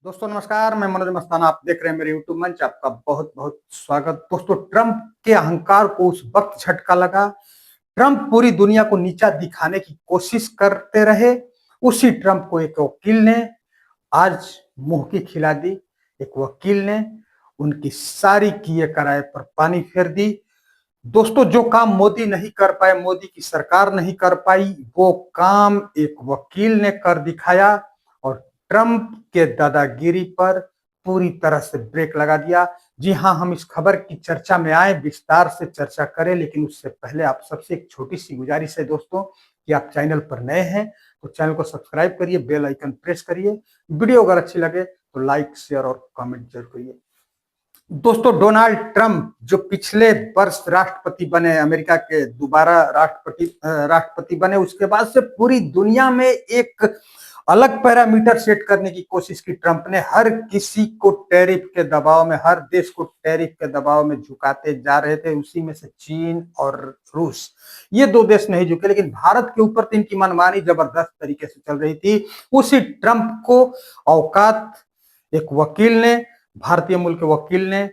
दोस्तों नमस्कार, मैं मनोज मस्ताना। आप देख रहे हैं मेरे यूट्यूब मंच। आपका बहुत बहुत स्वागत। दोस्तों, ट्रंप के अहंकार को उस वक्त झटका लगा। ट्रंप पूरी दुनिया को नीचा दिखाने की कोशिश करते रहे। उसी ट्रंप को एक वकील ने आज मुंह की खिला दी। एक वकील ने उनकी सारी किए कराए पर पानी फेर दी। दोस्तों, जो काम मोदी नहीं कर पाए, मोदी की सरकार नहीं कर पाई, वो काम एक वकील ने कर दिखाया और ट्रंप के दादागिरी पर पूरी तरह से ब्रेक लगा दिया। जी हां, हम इस खबर की चर्चा में आए, विस्तार से चर्चा करें, लेकिन उससे पहले आप सबसे एक छोटी सी गुजारिश है दोस्तों कि आप चैनल पर नए हैं तो चैनल को सब्सक्राइब करिए, बेल आइकन प्रेस करिए। वीडियो अगर अच्छी लगे तो लाइक, शेयर और कमेंट जरूर करिए। दोस्तों, डोनाल्ड ट्रंप जो पिछले वर्ष राष्ट्रपति बने, अमेरिका के दोबारा राष्ट्रपति बने, उसके बाद से पूरी दुनिया में एक अलग पैरामीटर सेट करने की कोशिश की ट्रंप ने। हर किसी को टैरिफ के दबाव में, हर देश को टैरिफ के दबाव में झुकाते जा रहे थे। उसी में से चीन और रूस, ये दो देश नहीं झुके, लेकिन भारत के ऊपर तो इनकी मनमानी जबरदस्त तरीके से चल रही थी। उसी ट्रंप को औकात एक वकील ने, भारतीय मूल के वकील ने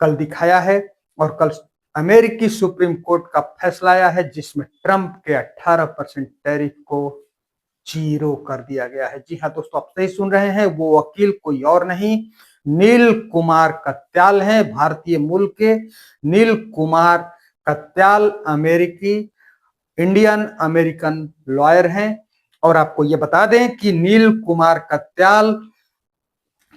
कल दिखाया है। और कल अमेरिकी सुप्रीम कोर्ट का फैसला आया है जिसमें ट्रंप के 18% टैरिफ को जीरो कर दिया गया है। जी हाँ दोस्तों, आप सही सुन रहे हैं। वो वकील कोई और नहीं, नील कुमार कत्याल हैं, भारतीय मूल के नील कुमार कत्याल अमेरिकी इंडियन अमेरिकन लॉयर हैं। और आपको ये बता दें कि नील कुमार कत्याल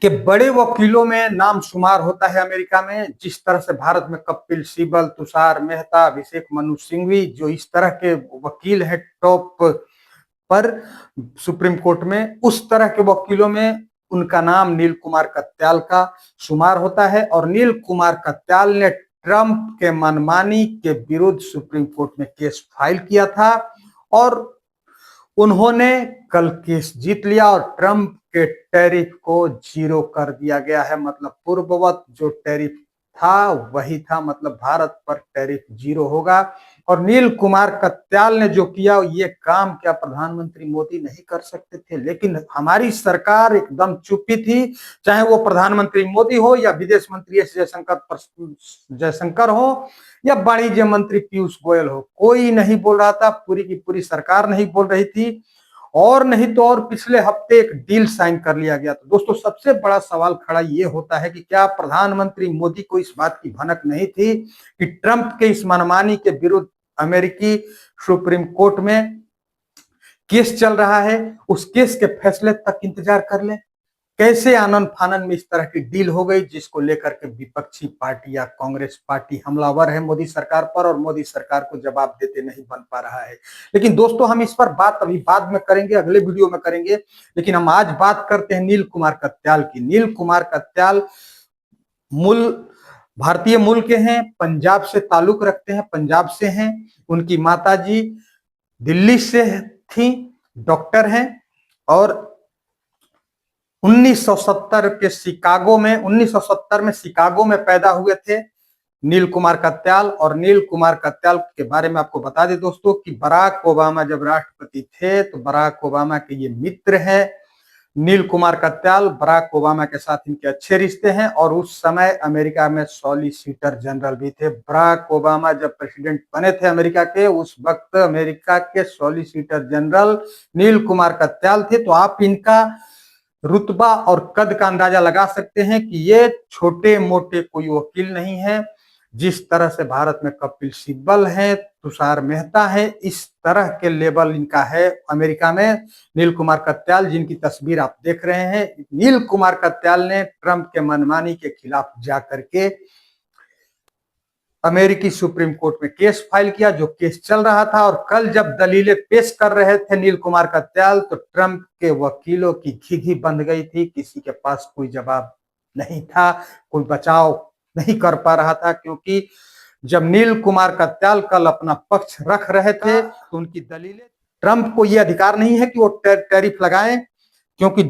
के बड़े वकीलों में नाम शुमार होता है अमेरिका में। जिस तरह से भारत में कपिल सिब्बल, तुषार मेहता, अभिषेक मनु सिंघवी, जो इस तरह के वकील हैं टॉप पर सुप्रीम कोर्ट में, उस तरह के वकीलों में उनका नाम नील कुमार कत्याल का शुमार होता है। और नील कुमार कत्याल ने ट्रंप के मनमानी के विरुद्ध सुप्रीम कोर्ट में केस फाइल किया था और उन्होंने कल केस जीत लिया और ट्रंप के टैरिफ को जीरो कर दिया गया है। मतलब पूर्ववत जो टैरिफ था वही था, मतलब भारत पर टैरिफ जीरो होगा। और नील कुमार कत्याल ने जो किया, ये काम क्या प्रधानमंत्री मोदी नहीं कर सकते थे? लेकिन हमारी सरकार एकदम चुप्पी थी, चाहे वो प्रधानमंत्री मोदी हो या विदेश मंत्री एस जयशंकर हो या वाणिज्य मंत्री पीयूष गोयल हो, कोई नहीं बोल रहा था। पूरी की पूरी सरकार नहीं बोल रही थी। और नहीं तो और पिछले हफ्ते एक डील साइन कर लिया गया। तो दोस्तों, सबसे बड़ा सवाल खड़ा ये होता है कि क्या प्रधानमंत्री मोदी को इस बात की भनक नहीं थी कि ट्रंप के इस मनमानी के विरुद्ध अमेरिकी सुप्रीम कोर्ट में केस चल रहा है, उस केस के फैसले तक इंतजार कर ले। कैसे आनन फानन में इस तरह की डील हो गई, जिसको लेकर के विपक्षी पार्टी या कांग्रेस पार्टी हमलावर है मोदी सरकार पर और मोदी सरकार को जवाब देते नहीं बन पा रहा है। लेकिन दोस्तों, हम इस पर बात अभी बाद में करेंगे, अगले वीडियो में करेंगे। लेकिन हम आज बात करते हैं नील कुमार कत्याल की। नील कुमार कत्याल मूल भारतीय मूल के हैं, पंजाब से ताल्लुक रखते हैं, पंजाब से हैं। उनकी माताजी दिल्ली से थी, डॉक्टर हैं। और 1970 में शिकागो में पैदा हुए थे नील कुमार कत्याल। और नील कुमार कत्याल के बारे में आपको बता दें दोस्तों कि बराक ओबामा जब राष्ट्रपति थे तो बराक ओबामा के ये मित्र हैं। नील कुमार कत्याल, बराक ओबामा के साथ इनके अच्छे रिश्ते हैं और उस समय अमेरिका में सॉलिसिटर जनरल भी थे। बराक ओबामा जब प्रेसिडेंट बने थे अमेरिका के, उस वक्त अमेरिका के सॉलिसिटर जनरल नील कुमार कत्याल थे। तो आप इनका रुतबा और कद का अंदाजा लगा सकते हैं कि ये छोटे मोटे कोई वकील नहीं है। जिस तरह से भारत में कपिल सिब्बल है, तुषार मेहता है, इस तरह के लेवल इनका है अमेरिका में नील कुमार कत्याल, जिनकी तस्वीर आप देख रहे हैं। नील कुमार कत्याल ने ट्रंप के मनमानी के खिलाफ जाकर के अमेरिकी सुप्रीम कोर्ट में केस फाइल किया, जो केस चल रहा था। और कल जब दलीलें पेश कर रहे थे नील कुमार कत्याल, तो ट्रंप के वकीलों की घी बंध गई थी। किसी के पास कोई जवाब नहीं था, कोई बचाव नहीं कर पा रहा था, क्योंकि जब नील कुमार कत्याल कल अपना पक्ष रख रहे थे तो उनकी दलीलें, ट्रंप को यह अधिकार नहीं है कि वो टैरिफ लगाएं, क्योंकि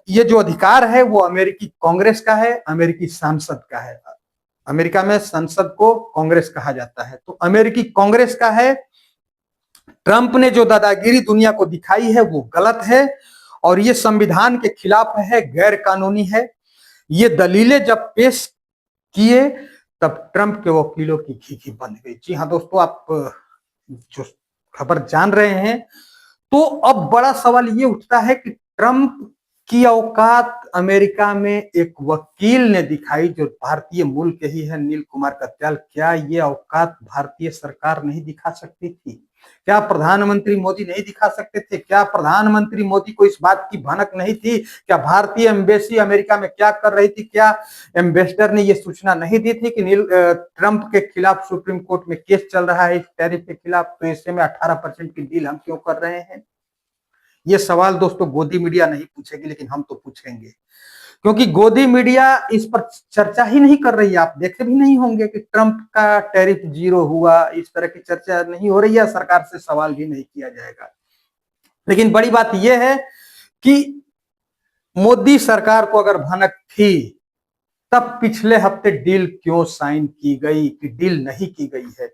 ये जो अधिकार है वो अमेरिकी कांग्रेस का है, अमेरिकी सांसद का है। अमेरिका में संसद को कांग्रेस कहा जाता है, तो अमेरिकी कांग्रेस का है। ट्रंप ने जो दादागिरी दुनिया को दिखाई है वो गलत है। और ये संविधान के खिलाफ है, गैर कानूनी है। ये दलीलें जब पेश किए तब ट्रंप के वकीलों की घी बन गई। जी हाँ दोस्तों, आप जो खबर जान रहे हैं, तो अब बड़ा सवाल ये उठता है कि ट्रंप की औकात अमेरिका में एक वकील ने दिखाई जो भारतीय मूल के ही है, नील कुमार कत्याल। क्या ये औकात भारतीय सरकार नहीं दिखा सकती थी? क्या प्रधानमंत्री मोदी नहीं दिखा सकते थे? क्या प्रधानमंत्री मोदी को इस बात की भनक नहीं थी? क्या भारतीय एम्बेसी अमेरिका में क्या कर रही थी? क्या एम्बेसडर ने यह सूचना नहीं दी थी कि ट्रंप के खिलाफ सुप्रीम कोर्ट में केस चल रहा है इस टैरिफ के खिलाफ, तो ऐसे में 18% की डील हम क्यों कर रहे हैं? ये सवाल दोस्तों गोदी मीडिया नहीं पूछेगी, लेकिन हम तो पूछेंगे, क्योंकि गोदी मीडिया इस पर चर्चा ही नहीं कर रही है। आप देखे भी नहीं होंगे कि ट्रंप का टैरिफ 0 हुआ, इस तरह की चर्चा नहीं हो रही है, सरकार से सवाल भी नहीं किया जाएगा। लेकिन बड़ी बात यह है कि मोदी सरकार को अगर भनक थी तब पिछले हफ्ते डील क्यों साइन की गई कि डील नहीं की गई है?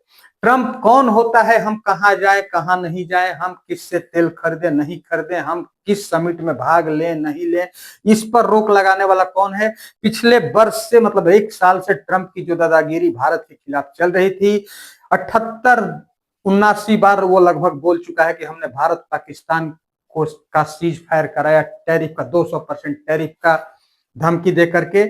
ट्रंप कौन होता है? हम कहां जाए कहां नहीं जाए, हम किससे तेल खरीदे नहीं खरीदे, हम किस समिट में भाग लें नहीं लें, इस पर रोक लगाने वाला कौन है? पिछले वर्ष से मतलब 1 साल से ट्रंप की जो दादागिरी भारत के खिलाफ चल रही थी, 78-79 बार वो लगभग बोल चुका है कि हमने भारत पाकिस्तान को का सीज फायर कराया, टैरिफ का 200% टैरिफ का धमकी दे करके,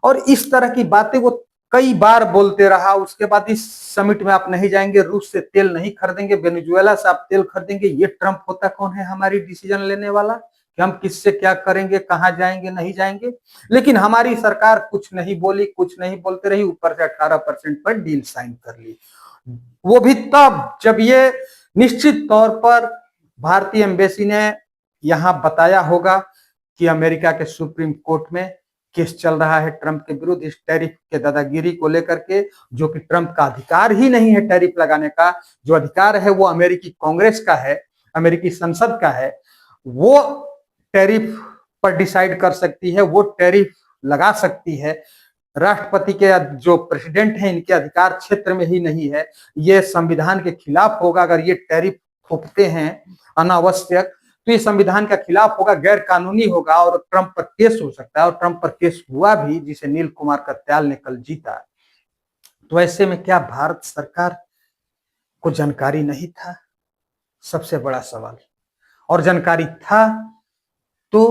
और इस तरह की बातें वो कई बार बोलते रहा। उसके बाद इस समिट में आप नहीं जाएंगे, रूस से तेल नहीं खरीदेंगे, वेनेजुएला से आप तेल खरीदेंगे। ये ट्रंप होता कौन है हमारी डिसीजन लेने वाला कि हम किससे क्या करेंगे, कहां जाएंगे नहीं जाएंगे? लेकिन हमारी सरकार कुछ नहीं बोली, कुछ नहीं बोलते रही, ऊपर से 18% पर डील साइन कर ली। वो भी तब जब ये निश्चित तौर पर भारतीय एम्बेसी ने यहां बताया होगा कि अमेरिका के सुप्रीम कोर्ट में केस चल रहा है ट्रंप के विरुद्ध इस टैरिफ के दादागिरी को लेकर के, जो कि ट्रंप का अधिकार ही नहीं है टैरिफ लगाने का। जो अधिकार है वो अमेरिकी कांग्रेस का है, अमेरिकी संसद का है। वो टैरिफ पर डिसाइड कर सकती है, वो टैरिफ लगा सकती है। राष्ट्रपति के जो प्रेसिडेंट हैं इनके अधिकार क्षेत्र में ही नहीं है। ये संविधान के खिलाफ होगा अगर ये टैरिफ थोपते हैं अनावश्यक, तो ये संविधान के खिलाफ होगा, गैर कानूनी होगा और ट्रंप पर केस हो सकता है। और ट्रंप पर केस हुआ भी, जिसे नील कुमार कत्याल ने कल जीता। तो ऐसे में क्या भारत सरकार को जानकारी नहीं था? सबसे बड़ा सवाल। और जानकारी था तो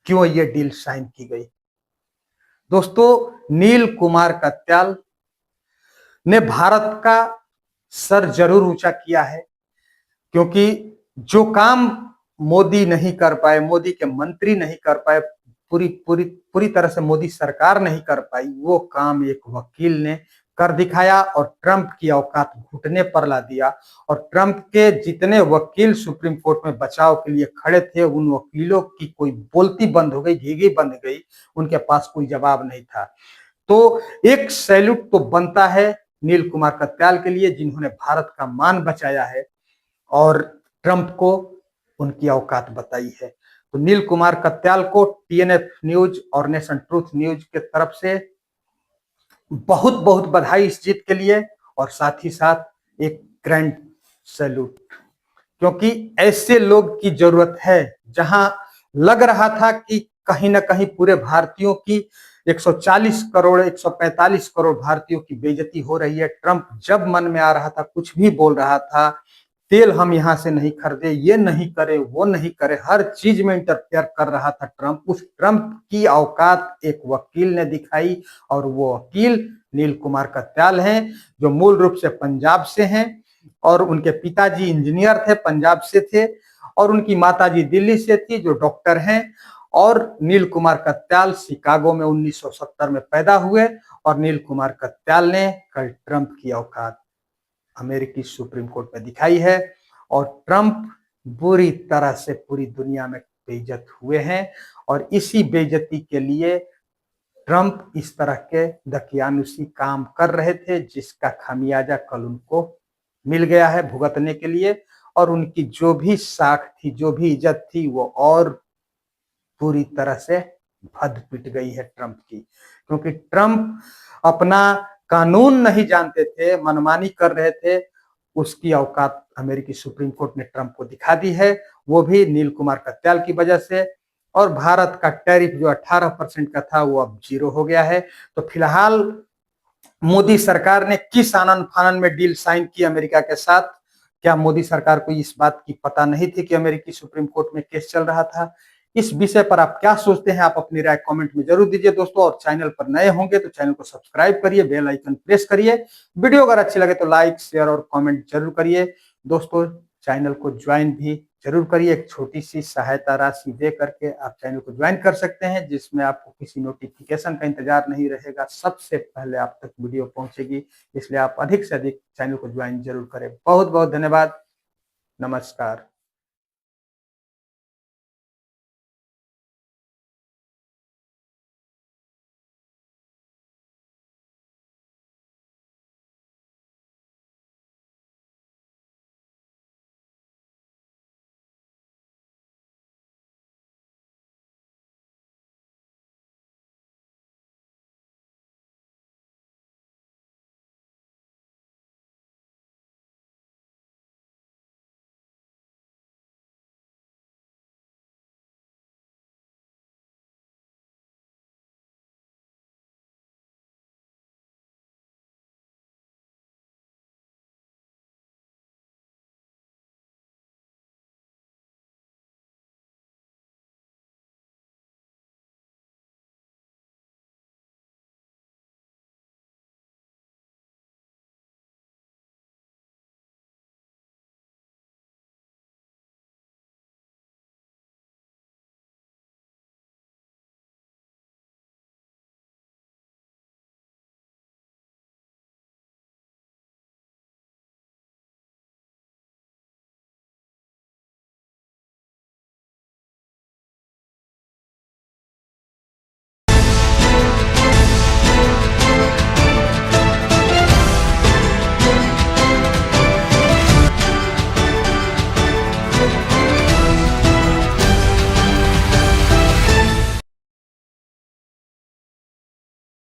क्यों ये डील साइन की गई? दोस्तों, नील कुमार कत्याल ने भारत का सर जरूर ऊंचा किया है, क्योंकि जो काम मोदी नहीं कर पाए, मोदी के मंत्री नहीं कर पाए, पूरी पूरी पूरी तरह से मोदी सरकार नहीं कर पाई, वो काम एक वकील ने कर दिखाया और ट्रंप की औकात घुटने पर ला दिया। और ट्रंप के जितने वकील सुप्रीम कोर्ट में बचाव के लिए खड़े थे, उन वकीलों की कोई बोलती बंद हो गई, घीघी बंद गई, उनके पास कोई जवाब नहीं था। तो एक सैल्यूट तो बनता है नील कुमार कत्याल के लिए, जिन्होंने भारत का मान बचाया है और ट्रंप को उनकी औकात बताई है। तो नील कुमार कत्याल को टीएनएफ न्यूज और नेशन ट्रूथ न्यूज के तरफ से बहुत बहुत बधाई इस जीत के लिए, और साथ ही साथ एक ग्रैंड सैल्यूट, क्योंकि ऐसे लोग की जरूरत है। जहां लग रहा था कि कहीं ना कहीं पूरे भारतीयों की 140 करोड़ 145 करोड़ भारतीयों की बेइज्जती हो रही है, ट्रंप जब मन में आ रहा था कुछ भी बोल रहा था, तेल हम यहां से नहीं खरीदे, ये नहीं करे, वो नहीं करे, हर चीज में इंटरफेयर कर रहा था ट्रंप। उस ट्रंप की औकात एक वकील ने दिखाई, और वो वकील नील कुमार कत्याल हैं, जो मूल रूप से पंजाब से हैं, और उनके पिताजी इंजीनियर थे, पंजाब से थे, और उनकी माताजी दिल्ली से थी, जो डॉक्टर हैं। और नील कुमार कत्याल शिकागो में 1970 में पैदा हुए, और नील कुमार कत्याल ने कल ट्रंप की औकात अमेरिकी सुप्रीम कोर्ट में दिखाई है, और ट्रंप बुरी तरह से पूरी दुनिया में बेइज्जत हुए हैं। और इसी बेइज्जती के लिए ट्रंप इस तरह के दकियानुसी काम कर रहे थे, जिसका खामियाजा कल उनको मिल गया है भुगतने के लिए। और उनकी जो भी साख थी, जो भी इज्जत थी, वो और पूरी तरह से भद पिट गई है ट्रंप की, क्योंकि ट्रंप अपना कानून नहीं जानते थे, मनमानी कर रहे थे। उसकी औकात अमेरिकी सुप्रीम कोर्ट ने ट्रंप को दिखा दी है, वो भी नील कुमार कत्याल की वजह से। और भारत का टैरिफ जो 18% का था वो अब 0 हो गया है। तो फिलहाल मोदी सरकार ने किस आनन फानन में डील साइन की अमेरिका के साथ? क्या मोदी सरकार को इस बात की पता नहीं थी कि अमेरिकी सुप्रीम कोर्ट में केस चल रहा था? इस विषय पर आप क्या सोचते हैं? आप अपनी राय कमेंट में जरूर दीजिए दोस्तों। और चैनल पर नए होंगे तो चैनल को सब्सक्राइब करिए, बेल आइकन प्रेस करिए। वीडियो अगर अच्छी लगे तो लाइक, शेयर और कमेंट जरूर करिए दोस्तों। चैनल को ज्वाइन भी जरूर करिए। एक छोटी सी सहायता राशि दे करके आप चैनल को ज्वाइन कर सकते हैं, जिसमें आपको किसी नोटिफिकेशन का इंतजार नहीं रहेगा, सबसे पहले आप तक वीडियो पहुंचेगी। इसलिए आप अधिक से अधिक चैनल को ज्वाइन जरूर करें। बहुत बहुत धन्यवाद। नमस्कार।